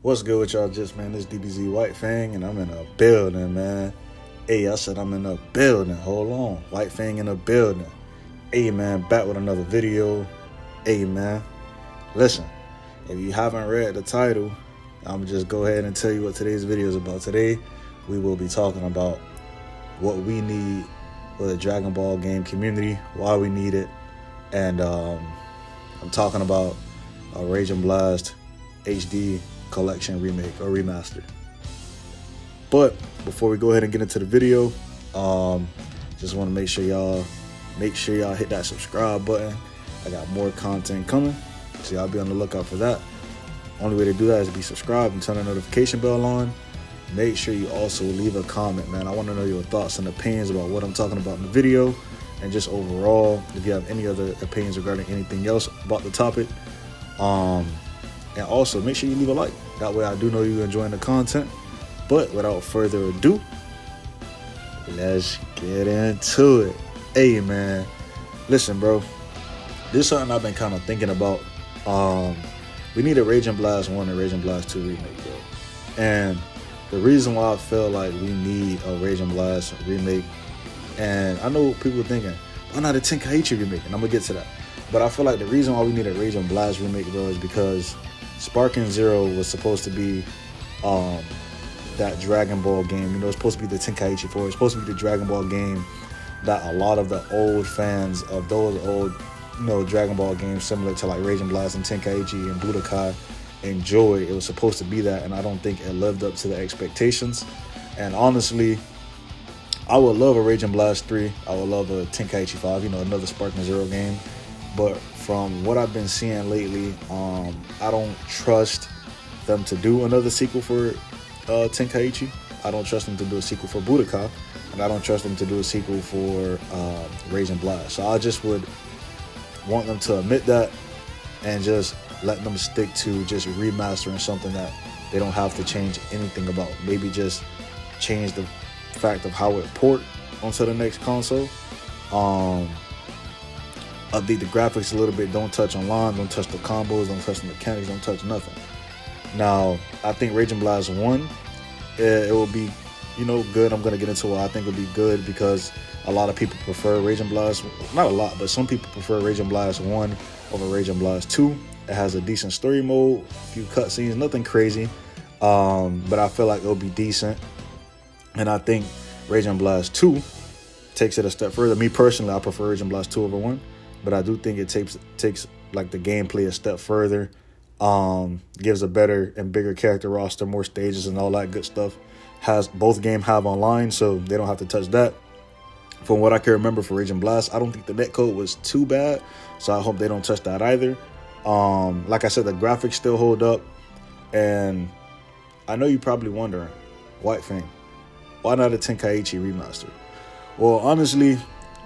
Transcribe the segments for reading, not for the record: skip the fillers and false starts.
What's good with y'all? Just man, this DBZ White Fang, and I'm in a building, man. Hey, I said I'm in a building. Hold on, White Fang in a building. Hey, man, back with another video. Hey, man, listen. If you haven't read the title, I'm gonna just go ahead and tell you what today's video is about. Today, we will be talking about what we need for the Dragon Ball game community, why we need it, and I'm talking about a Rage and Blast HD collection remake or remaster. But before we go ahead and get into the video, just want to make sure y'all hit that subscribe button. I got more content coming, so y'all be on the lookout for that. Only way to do that is to be subscribed and turn the notification bell on. Make sure you also leave a comment, man. I want to know your thoughts and opinions about what I'm talking about in the video, and just overall, if you have any other opinions regarding anything else about the topic. And also make sure you leave a like. That way I do know you're enjoying the content. But without further ado, let's get into it. Hey, man, listen, bro. This is something I've been kind of thinking about. We need a Rage and Blast 1 and Rage and Blast 2 remake, bro. And the reason why I feel like we need a Rage and Blast remake, and I know people are thinking, why not a Tenkaichi remake? And I'm going to get to that. But I feel like the reason why we need a Rage and Blast remake, bro, is because Sparking-Zero was supposed to be that Dragon Ball game. You know, it's supposed to be the Tenkaichi 4. It's supposed to be the Dragon Ball game that a lot of the old fans of those old, Dragon Ball games similar to like Rage and Blast and Tenkaichi and Budokai enjoy. It was supposed to be that, and I don't think it lived up to the expectations. And honestly, I would love a Rage and Blast 3. I would love a Tenkaichi 5, another Sparking-Zero game. But from what I've been seeing lately, I don't trust them to do another sequel for Tenkaichi. I don't trust them to do a sequel for Budokai, and I don't trust them to do a sequel for Rage and Blast. So I just would want them to admit that and just let them stick to just remastering something that they don't have to change anything about. Maybe just change the fact of how it port onto the next console. Update the graphics a little bit. Don't touch online. Don't touch the combos. Don't touch the mechanics. Don't touch nothing. Now, I think Rage and Blast 1, it will be, good. I'm going to get into why I think it'll be good, because a lot of people prefer Rage and Blast. Not a lot, but some people prefer Rage and Blast 1 over Rage and Blast 2. It has a decent story mode, a few cutscenes, nothing crazy. But I feel like it'll be decent. And I think Rage and Blast 2 takes it a step further. Me personally, I prefer Rage and Blast 2 over 1. But I do think it takes like the gameplay a step further. Gives a better and bigger character roster, more stages and all that good stuff. Both games have online, so they don't have to touch that. From what I can remember for Rage and Blast, I don't think the netcode was too bad, so I hope they don't touch that either. Like I said, the graphics still hold up, and I know you're probably wondering, White Fang, why not a Tenkaichi remaster? Well, honestly,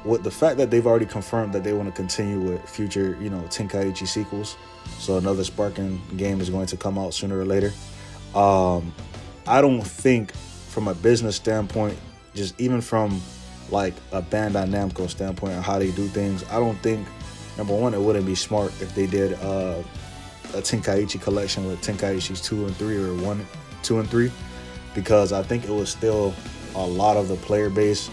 with the fact that they've already confirmed that they want to continue with future, Tenkaichi sequels, so another Sparking game is going to come out sooner or later. I don't think, from a business standpoint, just even from like a Bandai Namco standpoint on how they do things, I don't think, number one, it wouldn't be smart if they did a Tenkaichi collection with Tenkaichi's 2 and 3 or 1, 2 and 3, because I think it was still a lot of the player base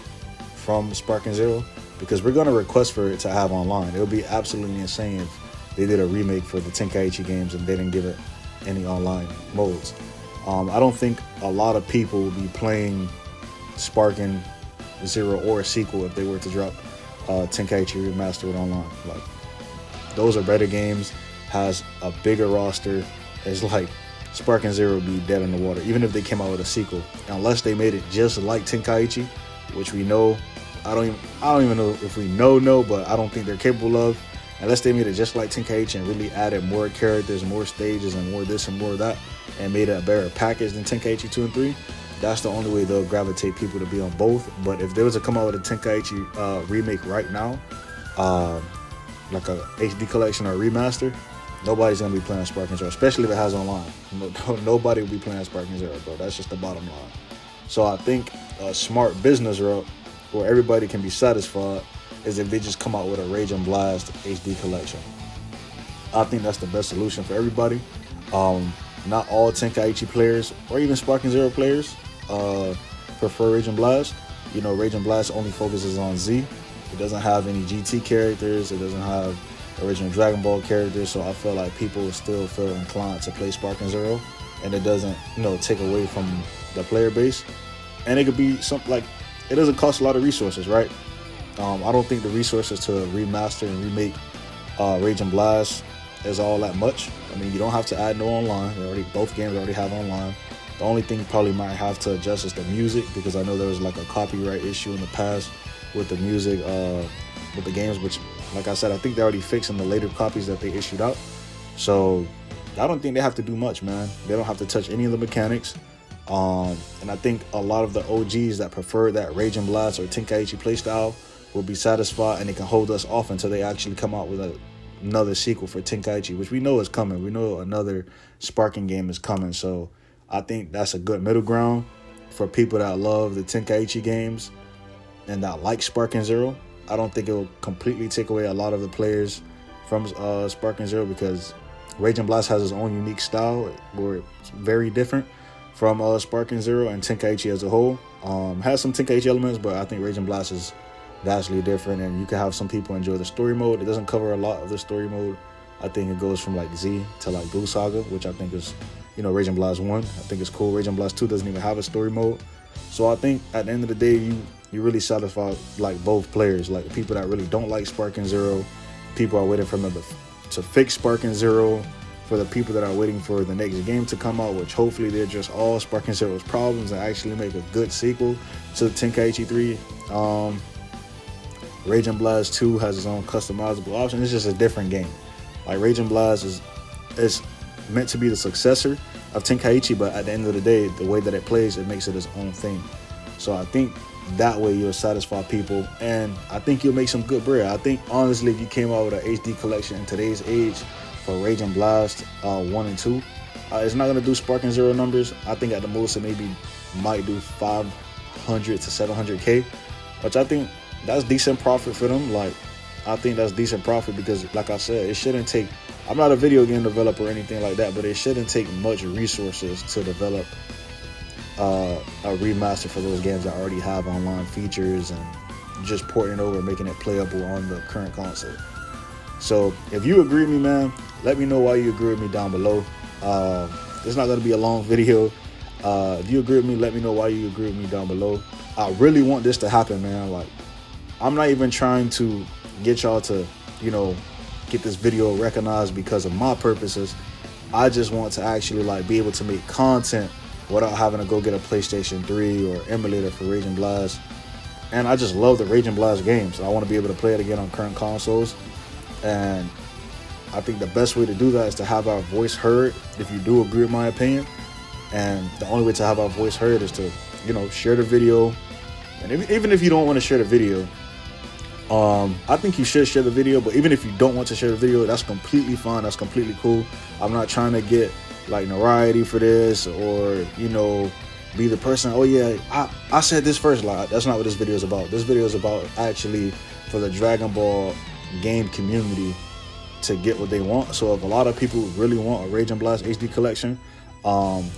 from Sparking-Zero, because we're going to request for it to have online. It would be absolutely insane if they did a remake for the Tenkaichi games and they didn't give it any online modes. I don't think a lot of people will be playing Sparking-Zero or a sequel if they were to drop Tenkaichi remaster with online. Like, those are better games, has a bigger roster. It's like Sparking-Zero would be dead in the water, even if they came out with a sequel, unless they made it just like Tenkaichi, which we know. I don't even know if we know, but I don't think they're capable of. Unless they made it just like Tenkaichi and really added more characters, more stages, and more this and more of that, and made it a better package than Tenkaichi 2 and 3, that's the only way they'll gravitate people to be on both. But if they was to come out with a Tenkaichi remake right now, like a HD collection or a remaster, nobody's going to be playing Sparking-Zero, especially if it has online. Nobody will be playing Sparking-Zero, bro. That's just the bottom line. So I think a smart business route where everybody can be satisfied is if they just come out with a Rage and Blast HD collection. I think that's the best solution for everybody. not all Tenkaichi players or even Sparking Zero players prefer Raging Blast. You know, Raging Blast only focuses on Z. It doesn't have any GT characters. It doesn't have original Dragon Ball characters. So I feel like people will still feel inclined to play Sparking Zero, and it doesn't, you know, take away from the player base. And it could be something like, it doesn't cost a lot of resources, right? I don't think the resources to remaster and remake Raging Blast is all that much. I mean, you don't have to add no online. Both games already have online. The only thing you probably might have to adjust is the music, because I know there was like a copyright issue in the past with the music with the games, which, like I said, I think they're already fixing the later copies that they issued out. So I don't think they have to do much, man. They don't have to touch any of the mechanics. And I think a lot of the OGs that prefer that Raging Blast or Tenkaichi playstyle will be satisfied, and they can hold us off until they actually come out with another sequel for Tenkaichi, which we know is coming. We know another Sparking game is coming. So I think that's a good middle ground for people that love the Tenkaichi games and that like Sparking Zero. I don't think it will completely take away a lot of the players from Sparking Zero, because Raging Blast has its own unique style where it's very different from Sparking Zero, and Tenkaichi as a whole has some Tenkaichi elements, but I think Raging Blast is vastly different, and you can have some people enjoy the story mode. It doesn't cover a lot of the story mode. I think it goes from like Z to like Blue Saga, which I think is, you know, Raging Blast 1. I think it's cool. Raging Blast 2 doesn't even have a story mode. So I think at the end of the day, you really satisfy like both players, like the people that really don't like Sparking Zero. People are waiting for them to fix Sparking Zero. For the people that are waiting for the next game to come out, which hopefully they're just all Sparking Zero's problems and actually make a good sequel to Tenkaichi 3. Raging Blast 2 has its own customizable option. It's just a different game. Like Raging Blast is meant to be the successor of Tenkaichi, but at the end of the day, the way that it plays, it makes it its own thing. So I think that way you'll satisfy people, and I think you'll make some good bread. I think honestly, if you came out with an HD collection in today's age for Raging Blast 1 and 2, it's not gonna do Sparking Zero numbers. I think at the most it might do 500 to 700K, which I think that's decent profit for them. Like, I think that's decent profit because, like I said, it shouldn't take, I'm not a video game developer or anything like that, but it shouldn't take much resources to develop a remaster for those games that already have online features and just porting it over and making it playable on the current console. So if you agree with me, man, let me know why you agree with me down below. It's not going to be a long video. If you agree with me, let me know why you agree with me down below. I really want this to happen, man. Like, I'm not even trying to get y'all to, you know, get this video recognized because of my purposes. I just want to actually like be able to make content without having to go get a PlayStation 3 or emulator for Raging Blast. And I just love the Raging Blast games. I want to be able to play it again on current consoles. And I think the best way to do that is to have our voice heard, if you do agree with my opinion. And the only way to have our voice heard is to, you know, share the video. And even if you don't want to share the video, I think you should share the video. But even if you don't want to share the video, that's completely fine. That's completely cool. I'm not trying to get like notoriety for this, or, you know, be the person, oh yeah, I said this first. Like, that's not what this video is about. This video is about actually for the Dragon Ball game community to get what they want. So if a lot of people really want a Raging Blast HD collection,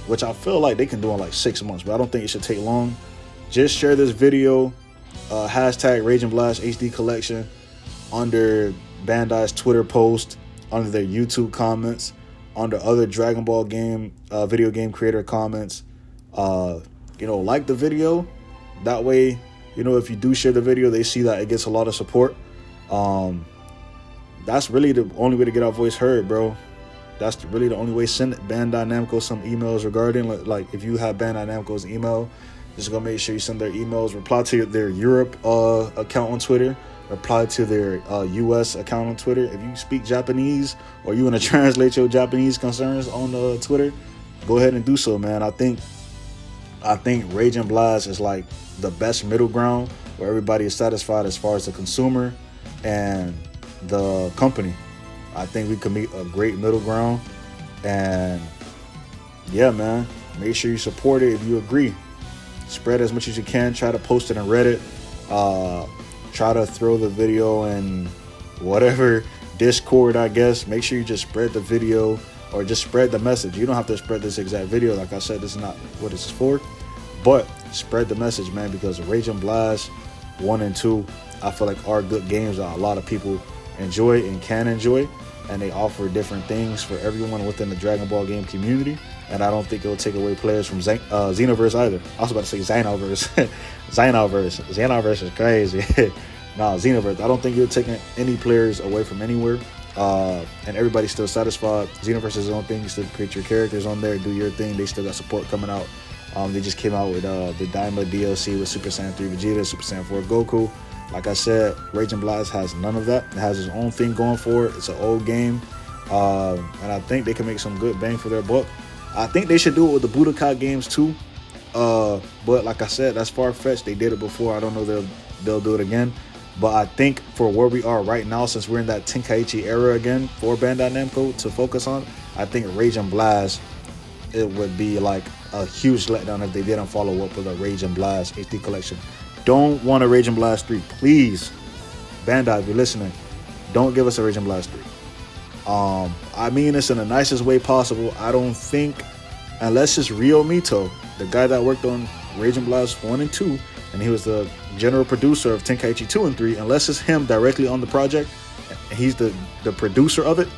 which I feel like they can do in like 6 months, but I don't think it should take long, just share this video, hashtag Raging Blast HD collection under Bandai's Twitter post, under their YouTube comments, under other Dragon Ball game video game creator comments. You know, like the video. That way, you know, if you do share the video, they see that it gets a lot of support. That's really the only way to get our voice heard, bro. That's really the only way. Send Bandai Namco some emails regarding, like if you have Bandai Namco's email, just go make sure you send their emails. Reply to their Europe account on Twitter. Reply to their US account on Twitter. If you speak Japanese or you want to translate your Japanese concerns on Twitter, go ahead and do so, man. I think Raging Blast is like the best middle ground where everybody is satisfied as far as the consumer and the company. I think we can meet a great middle ground. And yeah, man, make sure you support it if you agree. Spread as much as you can. Try to post it on Reddit. Try to throw the video in whatever Discord, I guess. Make sure you just spread the video. or just spread the message. You don't have to spread this exact video. Like I said, this is not what this is for, but spread the message, man, because Raging Blast 1 and 2, I feel like are good games that a lot of people enjoy and can enjoy, and they offer different things for everyone within the Dragon Ball game community. And I don't think it'll take away players from Xenoverse either. I was about to say Xenoverse. Xenoverse is crazy. Nah, Xenoverse. I don't think it'll take any players away from anywhere. And everybody's still satisfied. Xenoverse is his own thing. You still create your characters on there, do your thing. They still got support coming out. They just came out with the Daima DLC with Super Saiyan 3 Vegeta, Super Saiyan 4 Goku. Like I said, Raging Blast has none of that. It has its own thing going for it. It's an old game. And I think they can make some good bang for their buck. I think they should do it with the Budokai games too. But like I said, that's far-fetched. They did it before. I don't know they'll do it again. But I think for where we are right now, since we're in that Tenkaichi era again for Bandai Namco to focus on, I think Raging Blast, it would be like a huge letdown if they didn't follow up with a Raging Blast HD collection. Don't want a Raging Blast 3. Please, Bandai, if you're listening, don't give us a Raging Blast 3. I mean this in the nicest way possible. I don't think, unless it's Ryo Mito, the guy that worked on Raging Blast 1 and 2, and he was the general producer of Tenkaichi 2 and 3, unless it's him directly on the project, and he's the producer of it,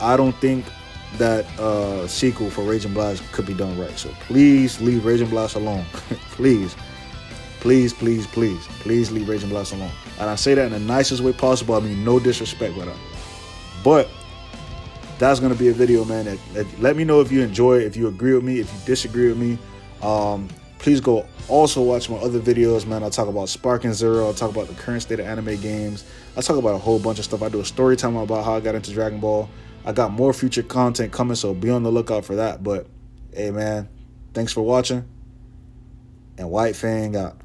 I don't think that sequel for Raging Blast could be done right. So please leave Raging Blast alone. Please. Please, please, please. Please leave Raging Blast alone. And I say that in the nicest way possible. I mean, no disrespect with that. But that's going to be a video, man. Let me know if you enjoy it, if you agree with me, if you disagree with me. Please go also watch my other videos, man. I talk about SparkingZero. I talk about the current state of anime games. I talk about a whole bunch of stuff. I do a story time about how I got into Dragon Ball. I got more future content coming, so be on the lookout for that. But, hey, man, thanks for watching. And White Fang out.